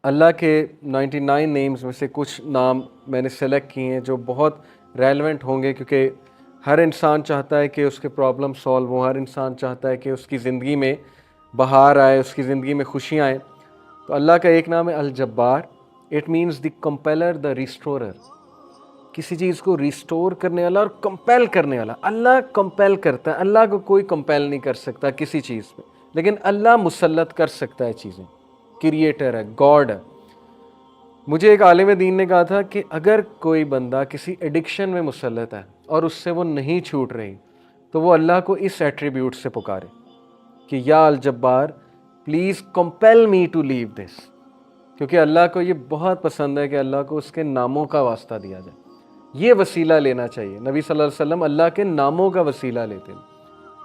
اللہ کے 99 نیمز میں سے کچھ نام میں نے سلیکٹ کیے ہیں جو بہت ریلیونٹ ہوں گے، کیونکہ ہر انسان چاہتا ہے کہ اس کے پرابلم سالو ہوں، ہر انسان چاہتا ہے کہ اس کی زندگی میں بہار آئے، اس کی زندگی میں خوشیاں آئیں۔ تو اللہ کا ایک نام ہے الجبار۔ اٹ مینس دی کمپیلر، دا ریسٹورر، کسی چیز کو ریسٹور کرنے والا اور کمپیل کرنے والا۔ اللہ کمپیل کرتا ہے، اللہ کو کوئی کمپیل نہیں کر سکتا کسی چیز پہ، لیکن اللہ مسلط کر سکتا ہے چیزیں۔ کریٹر ہے، گاڈ ہے۔ مجھے ایک عالم دین نے کہا تھا کہ اگر کوئی بندہ کسی ایڈکشن میں مسلط ہے اور اس سے وہ نہیں چھوٹ رہی، تو وہ اللہ کو اس ایٹریبیوٹ سے پکارے کہ یا الجبار پلیز کمپیل می ٹو لیو دس، کیونکہ اللہ کو یہ بہت پسند ہے کہ اللہ کو اس کے ناموں کا واسطہ دیا جائے۔ یہ وسیلہ لینا چاہیے۔ نبی صلی اللہ علیہ وسلم اللہ کے ناموں کا وسیلہ لیتے ہیں،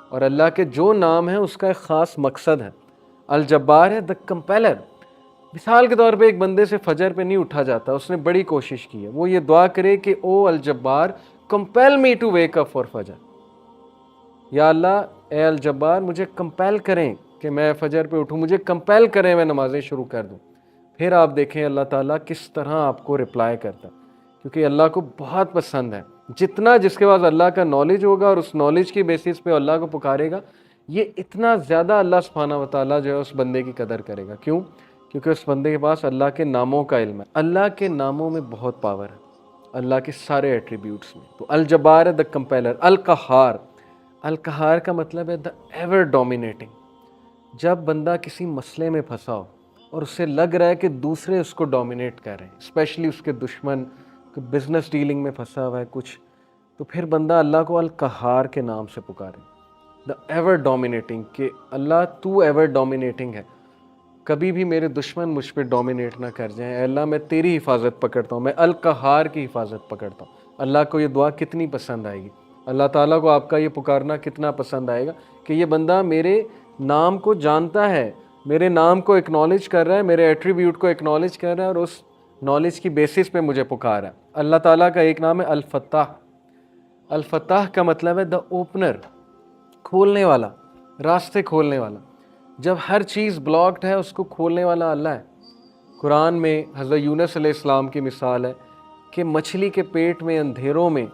اور اللہ کے جو نام ہیں اس کا ایک خاص مقصد ہے۔ الجبار ہے، دا کمپیلر۔ مثال کے طور پہ ایک بندے سے فجر پہ نہیں اٹھا جاتا، اس نے بڑی کوشش کی ہے، وہ یہ دعا کرے کہ او الجبار compel me to wake up for فجر، یا اللہ اے الجبار مجھے کمپیل کریں کہ میں فجر پہ اٹھوں، مجھے کمپیل کریں میں نمازیں شروع کر دوں۔ پھر آپ دیکھیں اللہ تعالیٰ کس طرح آپ کو رپلائی کرتا ہے، کیونکہ اللہ کو بہت پسند ہے۔ جتنا جس کے پاس اللہ کا نالج ہوگا اور اس نالج کی بیسس پہ اللہ کو پکارے گا، یہ اتنا زیادہ اللہ سبحانہ و تعالیٰ جو ہے اس بندے کی قدر کرے گا۔ کیوں؟ کیونکہ اس بندے کے پاس اللہ کے ناموں کا علم ہے۔ اللہ کے ناموں میں بہت پاور ہے، اللہ کے سارے ایٹریبیوٹس میں۔ تو الجبار ہے، دا کمپیلر۔ القہار، القہار کا مطلب ہے دا ایور ڈومینیٹنگ۔ جب بندہ کسی مسئلے میں پھنسا ہو اور اسے لگ رہا ہے کہ دوسرے اس کو ڈومینیٹ کر رہے ہیں، اسپیشلی اس کے دشمن، بزنس ڈیلنگ میں پھنسا ہوا ہے کچھ، تو پھر بندہ اللہ کو القہار کے نام سے پکارے، دا ایور ڈومینیٹنگ، کہ اللہ تو ایور ڈومینیٹنگ ہے، کبھی بھی میرے دشمن مجھ پہ ڈومینیٹ نہ کر جائیں۔ اے اللہ میں تیری حفاظت پکڑتا ہوں، میں القہار کی حفاظت پکڑتا ہوں۔ اللہ کو یہ دعا کتنی پسند آئے گی، اللہ تعالیٰ کو آپ کا یہ پکارنا کتنا پسند آئے گا کہ یہ بندہ میرے نام کو جانتا ہے، میرے نام کو اکنالج کر رہا ہے، میرے ایٹریبیوٹ کو اکنالج کر رہا ہے، اور اس نالج کی بیسس پہ مجھے پکار ہے۔ اللہ تعالیٰ کا ایک نام ہے الفتاح۔ الفتاح کا مطلب ہے دا اوپنر، کھولنے والا، راستے کھولنے والا۔ جب ہر چیز بلاکڈ ہے اس کو کھولنے والا اللہ ہے۔ قرآن میں حضرت یونس علیہ السلام کی مثال ہے کہ مچھلی کے پیٹ میں اندھیروں میں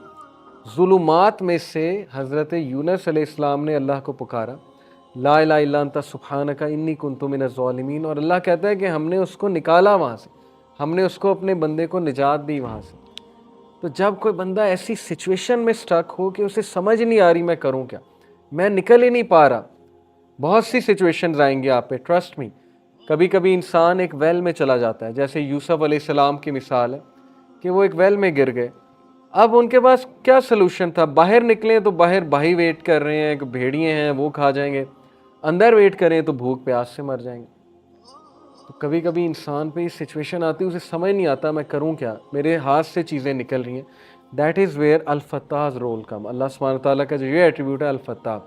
ظلمات میں سے حضرت یونس علیہ السلام نے اللہ کو پکارا، لا الہ الا انت سبحانک انی کنت من الظالمین، اور اللہ کہتا ہے کہ ہم نے اس کو نکالا وہاں سے، ہم نے اس کو اپنے بندے کو نجات دی وہاں سے۔ تو جب کوئی بندہ ایسی سچویشن میں سٹک ہو کہ اسے سمجھ نہیں آ رہی میں کروں کیا، میں نکل ہی نہیں پا رہا، بہت سی سچویشنز آئیں گی آپ پہ، ٹرسٹ می۔ کبھی کبھی انسان ایک ویل میں چلا جاتا ہے، جیسے یوسف علیہ السلام کی مثال ہے کہ وہ ایک ویل میں گر گئے۔ اب ان کے پاس کیا سلوشن تھا؟ باہر نکلیں تو باہر بھائی ویٹ کر رہے ہیں، بھیڑیے ہیں وہ کھا جائیں گے، اندر ویٹ کریں تو بھوک پیاس سے مر جائیں گے۔ تو کبھی کبھی انسان پہ یہ سچویشن آتی ہے، اسے سمجھ نہیں آتا میں کروں کیا، میرے ہاتھ سے چیزیں نکل رہی ہیں۔ دیٹ از ویئر الفتاح's رول کم۔ اللہ سبحانہ تعالیٰ کا جو یہ ایٹریبیوٹ ہے الفتاح،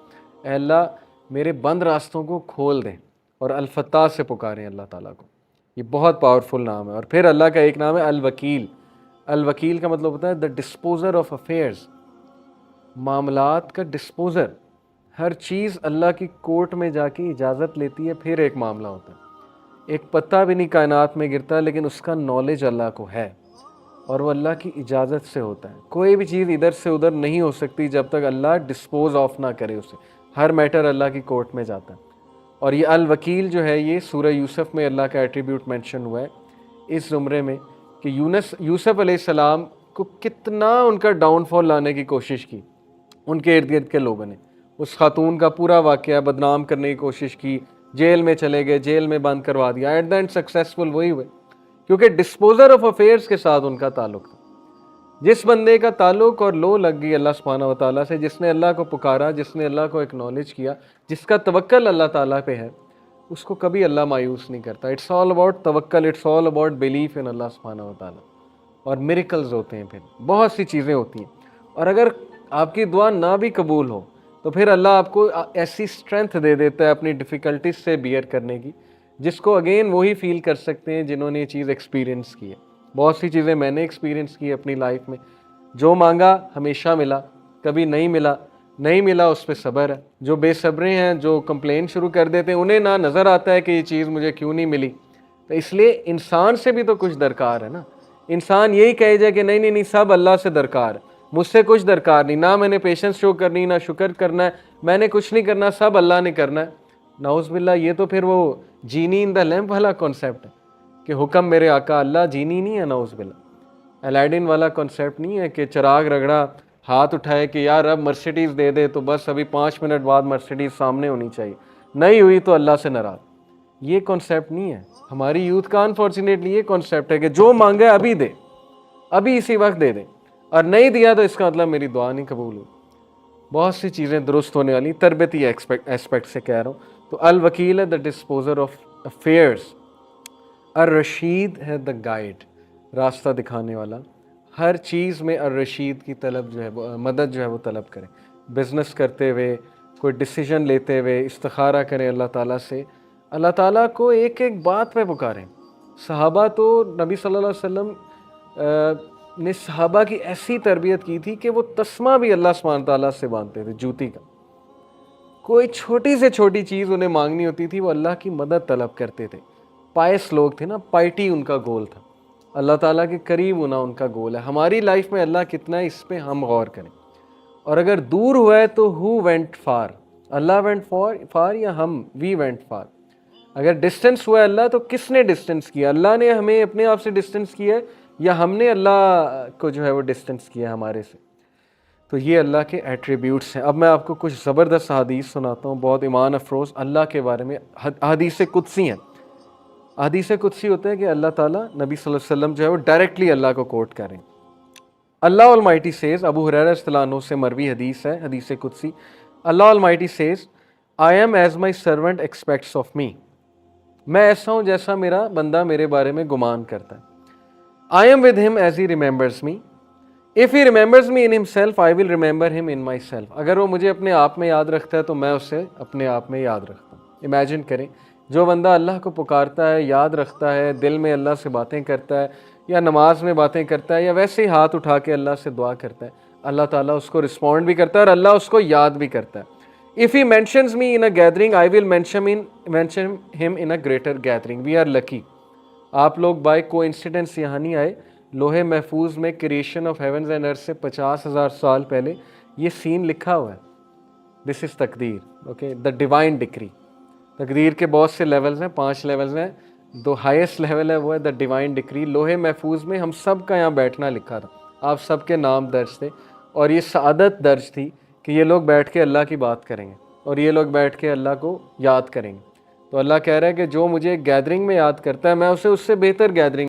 اے اللہ میرے بند راستوں کو کھول دیں، اور الفتاح سے پکاریں اللہ تعالیٰ کو۔ یہ بہت پاورفل نام ہے۔ اور پھر اللہ کا ایک نام ہے الوکیل۔ الوکیل کا مطلب ہوتا ہے دا ڈسپوزر آف افیئرز، معاملات کا ڈسپوزر۔ ہر چیز اللہ کی کورٹ میں جا کے اجازت لیتی ہے، پھر ایک معاملہ ہوتا ہے۔ ایک پتا بھی نہیں کائنات میں گرتا، لیکن اس کا نالج اللہ کو ہے، اور وہ اللہ کی اجازت سے ہوتا ہے۔ کوئی بھی چیز ادھر سے ادھر نہیں ہو سکتی جب تک اللہ ڈسپوز آف نہ کرے اسے، ہر میٹر اللہ کی کورٹ میں جاتا ہے۔ اور یہ الوکیل جو ہے، یہ سورہ یوسف میں اللہ کا ایٹریبیوٹ مینشن ہوا ہے اس زمرے میں، کہ یوسف علیہ السلام کو کتنا ان کا ڈاؤن فال لانے کی کوشش کی ان کے ارد گرد کے لوگوں نے۔ اس خاتون کا پورا واقعہ بدنام کرنے کی کوشش کی، جیل میں چلے گئے، جیل میں بند کروا دیا، ایٹ دا اینڈ سکسیسفل وہی ہوئے، کیونکہ ڈسپوزر آف افیئرس کے ساتھ ان کا تعلق تھا۔ جس بندے کا تعلق اور لو لگ گئی اللہ سبحانہ و تعالیٰ سے، جس نے اللہ کو پکارا، جس نے اللہ کو اکنالج کیا، جس کا توکل اللہ تعالیٰ پہ ہے، اس کو کبھی اللہ مایوس نہیں کرتا۔ اٹس آل اباؤٹ توکل، it's all about belief in اللہ سبحانہ و تعالیٰ۔ اور میریکلز ہوتے ہیں، پھر بہت سی چیزیں ہوتی ہیں۔ اور اگر آپ کی دعا نہ بھی قبول ہو تو پھر اللہ آپ کو ایسی اسٹرینتھ دے دیتا ہے اپنی ڈیفیکلٹیز سے بیئر کرنے کی، جس کو اگین وہی فیل کر سکتے ہیں جنہوں نے یہ چیز ایکسپیرینس کی ہے۔ بہت سی چیزیں میں نے ایکسپیرینس کی اپنی لائف میں، جو مانگا ہمیشہ ملا، کبھی نہیں ملا، نہیں ملا اس پہ صبر ہے۔ جو بے صبرے ہیں، جو کمپلین شروع کر دیتے ہیں، انہیں نہ نظر آتا ہے کہ یہ چیز مجھے کیوں نہیں ملی، تو اس لیے انسان سے بھی تو کچھ درکار ہے نا. انسان یہی کہے جائے کہ نہیں نہیں نہیں سب اللہ سے درکار ہے, مجھ سے کچھ درکار نہیں, نہ میں نے پیشنس شو کرنی, نہ شکر کرنا ہے, میں نے کچھ نہیں کرنا, سب اللہ نے کرنا ہے. نعوذ باللہ, یہ تو پھر وہ جینی ان دا لیمپ والا کانسیپٹ ہے کہ حکم میرے آقا, اللہ جینی نہیں ہے. نعوذ باللہ, الیڈن والا کانسیپٹ نہیں ہے کہ چراغ رگڑا, ہاتھ اٹھائے کہ یار اب مرسیڈیز دے دے تو بس ابھی 5 منٹ بعد مرسیڈیز سامنے ہونی چاہیے, نہیں ہوئی تو اللہ سے ناراض. یہ کانسیپٹ نہیں ہے. ہماری یوتھ کا انفارچونیٹلی یہ کانسیپٹ ہے کہ جو مانگے ابھی دے, ابھی اسی وقت دے دیں, اور نہیں دیا تو اس کا مطلب میری دعا نہیں قبول ہوئی. بہت سی چیزیں درست ہونے والی, تربیتی ایسپیکٹ سے کہہ رہا ہوں. تو الوکیل ہے دا ڈسپوزر آف افیئرس, الرشید ہے دا گائیڈ, راستہ دکھانے والا. ہر چیز میں الرشید کی طلب جو ہے وہ مدد جو ہے وہ طلب کریں. بزنس کرتے ہوئے, کوئی ڈیسیجن لیتے ہوئے استخارہ کریں اللہ تعالیٰ سے, اللہ تعالیٰ کو ایک ایک بات پہ پکاریں. صحابہ تو نبی صلی اللہ علیہ وسلم نے صحابہ کی ایسی تربیت کی تھی کہ وہ تسمہ بھی اللہ سبحانہ تعالیٰ سے باندھتے تھے, جوتی کا. کوئی چھوٹی سے چھوٹی چیز انہیں مانگنی ہوتی تھی, وہ اللہ کی مدد طلب کرتے تھے. پائس لوگ تھے نا, پائٹی ان کا گول تھا, اللہ تعالیٰ کے قریب ہونا ان کا گول ہے. ہماری لائف میں اللہ کتنا ہے اس پہ ہم غور کریں. اور اگر دور ہوا ہے تو who went far, Allah went far یا ہم we went far. اگر ڈسٹنس ہوا ہے اللہ تو کس نے ڈسٹنس کیا, اللہ نے ہمیں اپنے آپ سے ڈسٹنس کیا ہے یا ہم نے اللہ کو جو ہے وہ ڈسٹنس کیا ہے ہمارے سے. تو یہ اللہ کے ایٹریبیوٹس ہیں. اب میں آپ کو کچھ زبردست حدیث سناتا ہوں, بہت ایمان افروز اللہ کے بارے میں. حدیث قدسی ہیں. حدیث قدسی ہوتا ہے کہ اللہ تعالیٰ نبی صلی اللہ علیہ وسلم جو ہے وہ ڈائریکٹلی اللہ کو کوٹ کریں. اللہ Almighty says, ابو ہریرہ رضی اللہ عنہ سے مروی حدیث ہے, حدیث قدسی. اللہ Almighty says, I am as my servant expects of me. میں ایسا ہوں جیسا میرا بندہ میرے بارے میں گمان کرتا ہے. I am with him as he remembers me. If he remembers me in himself, I will remember him in myself. اگر وہ مجھے اپنے آپ میں یاد رکھتا ہے تو میں اسے اپنے آپ میں یاد رکھتا ہوں. امیجن کریں, جو بندہ اللہ کو پکارتا ہے, یاد رکھتا ہے, دل میں اللہ سے باتیں کرتا ہے, یا نماز میں باتیں کرتا ہے, یا ویسے ہی ہاتھ اٹھا کے اللہ سے دعا کرتا ہے, اللہ تعالیٰ اس کو رسپونڈ بھی کرتا ہے اور اللہ اس کو یاد بھی کرتا ہے. If he mentions me in a gathering, I will mention him in a greater gathering. We are lucky. آپ لوگ بائی کو انسیڈنس یہاں نہیں آئے. لوہے محفوظ میں کریشن آف ہیونز اینڈ ارتھ سے 50,000 سال پہلے یہ سین لکھا ہوا ہے. دس از تقدیر, اوکے, دا ڈیوائن ڈکری. تقدیر کے بہت سے لیولز ہیں, 5 لیولز ہیں. دو ہائیسٹ لیول ہے وہ ہے دا ڈیوائن ڈکری. لوہے محفوظ میں ہم سب کا یہاں بیٹھنا لکھا تھا, آپ سب کے نام درج تھے, اور یہ سعادت درج تھی کہ یہ لوگ بیٹھ کے اللہ کی بات کریں گے اور یہ لوگ بیٹھ کے اللہ کو یاد کریں گے. تو اللہ کہہ رہا ہے کہ جو مجھے گیدرنگ میں یاد کرتا ہے میں اسے اس سے بہتر گیدرنگ